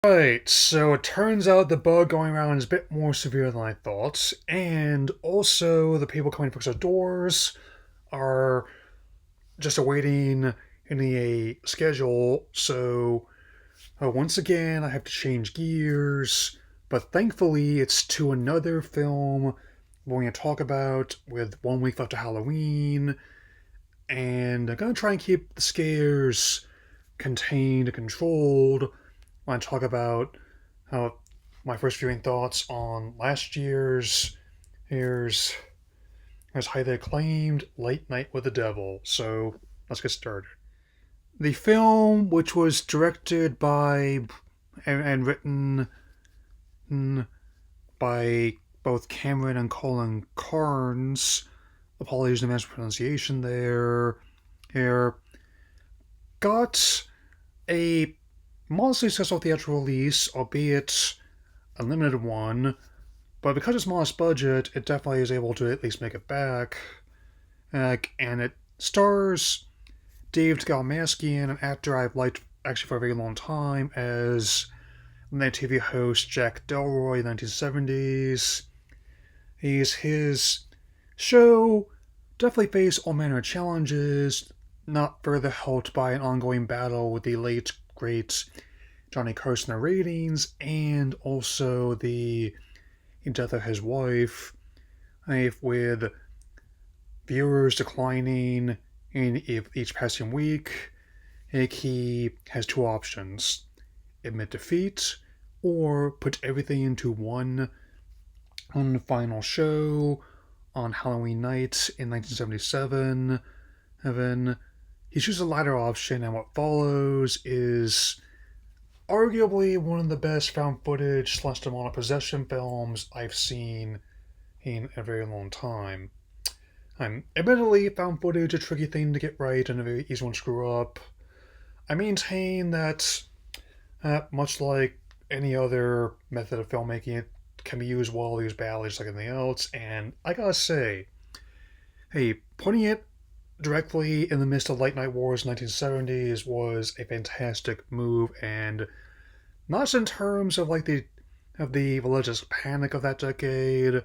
Right, so it turns out the bug going around is a bit more severe than I thought, and also the people coming to fix our doors are just awaiting any schedule, so once again I have to change gears, but thankfully it's to another film we're going to talk about with 1 week left to Halloween, and I'm going to try and keep the scares contained and controlled when I talk about how my first viewing thoughts on last year's highly acclaimed Late Night with the Devil. So let's get started. The film, which was directed by and written by both Cameron and Colin Carnes, apologies in advance for pronunciation here, got a modestly successful theatrical release, albeit a limited one, but because it's modest budget, it definitely is able to at least make it back. And it stars Dave Dalmaskian, an actor I've liked actually for a very long time, as the TV host Jack Delroy in the 1970s. His show definitely faced all manner of challenges, not further helped by an ongoing battle with the late, great Johnny Carson ratings, and also the death of his wife, with viewers declining in each passing week. He has two options: admit defeat, or put everything into one final show on Halloween night in 1977. He chooses the latter option, and what follows is arguably one of the best found footage / demonic possession films I've seen in a very long time. Admittedly, found footage is a tricky thing to get right and a very easy one to screw up. I maintain that, much like any other method of filmmaking, it can be used well, used badly, just like anything else. And I gotta say, hey, putting it directly in the midst of Late Night Wars 1970s was a fantastic move, and not just in terms of the religious panic of that decade,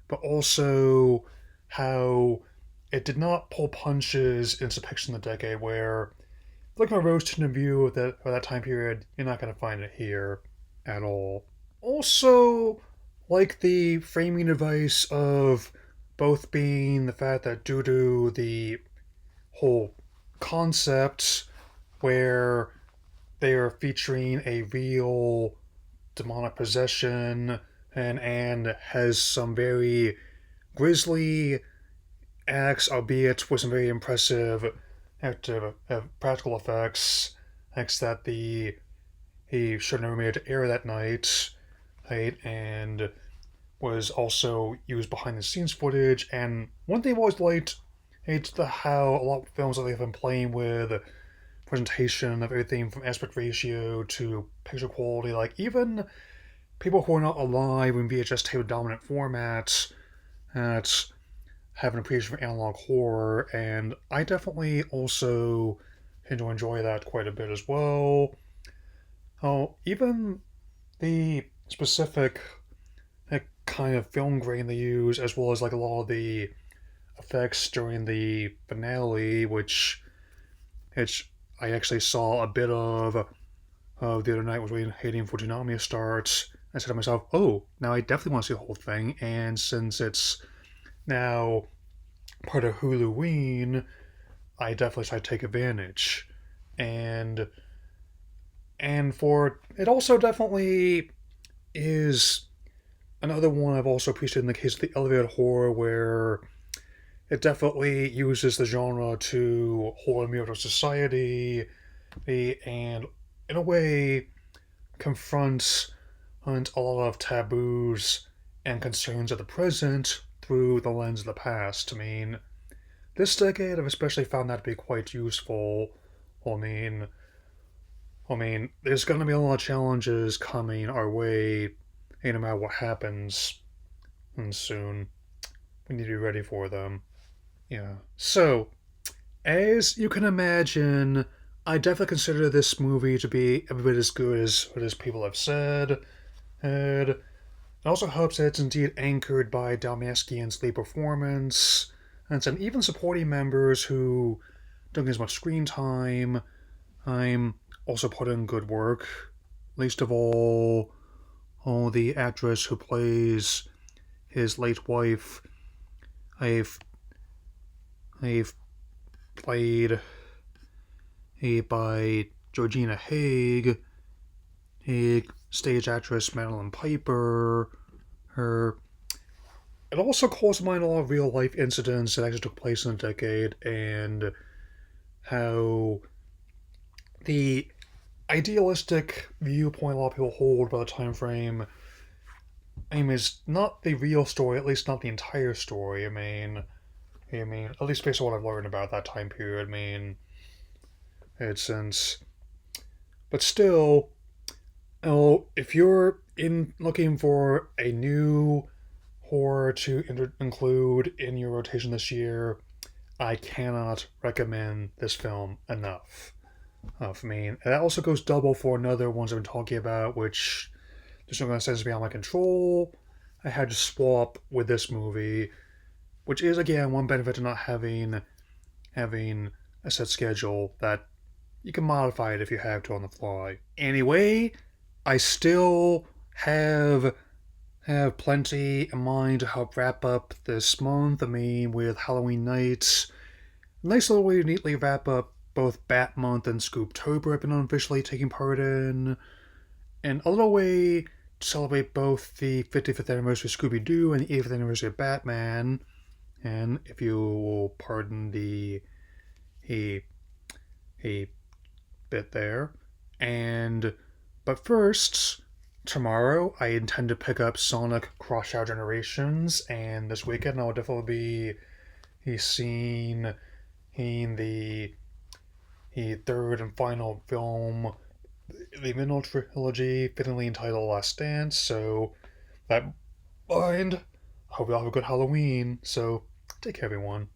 but also how it did not pull punches in its depiction of the decade, where looking at a rose-tinted view of that time period, you're not going to find it here at all. Also, like the framing device of both being the fact that due to the whole concept where they are featuring a real demonic possession and has some very grisly acts, albeit with some very impressive active practical effects. Acts that he should have never made it to air that night, right? And was also used behind the scenes footage. And one thing I've always liked, it's how a lot of films that they've been playing with presentation of everything from aspect ratio to picture quality. Like even people who are not alive in VHS tape dominant formats that have an appreciation for analog horror, and I definitely also tend to enjoy that quite a bit as well. Oh, even the specific kind of film grain they use, as well as like a lot of the effects during the finale, which I actually saw a bit of the other night was waiting for Toonami to start. I said to myself, oh, now I definitely want to see the whole thing. And since it's now part of Huluween, I definitely try to take advantage. And for it also definitely is another one I've also appreciated in the case of the elevated horror, where it definitely uses the genre to hold a mirror to society, and in a way confronts a lot of taboos and concerns of the present through the lens of the past. I mean, this decade I've especially found that to be quite useful. I mean, there's going to be a lot of challenges coming our way, no matter what happens, and soon we need to be ready for them. Yeah. So, as you can imagine, I definitely consider this movie to be every bit as good as people have said. And I also hope that it's indeed anchored by Dalmaskian's lead performance and some even supporting members who don't get as much screen time. I'm also put in good work. Least of all the actress who plays his late wife. I've I've played by Georgina Haig, stage actress Madeline Piper. Her It also calls to mind a lot of real life incidents that actually took place in the decade and how the idealistic viewpoint a lot of people hold about the time frame is not the real story, at least not the entire story. At least based on what I've learned about that time period. It's since, but still, if you're in looking for a new horror to include in your rotation this year, I cannot recommend this film enough. And that also goes double for another ones I've been talking about, which there's no going to sense beyond my control. I had to swap with this movie, which is again one benefit of not having a set schedule that you can modify it if you have to on the fly. Anyway, I still have plenty in mind to help wrap up this month. With Halloween Nights, nice little way to neatly wrap up both Bat Month and Scooptober I've been unofficially taking part in, and a little way to celebrate both the 55th anniversary of Scooby Doo and the 80th anniversary of Batman. And if you will pardon the a bit there, and but first, tomorrow I intend to pick up Sonic Cross Out Generations, and this weekend I'll definitely be seeing the third and final film, the middle trilogy, fittingly entitled Last Dance. So that mind, I hope you all have a good Halloween. So take care, everyone.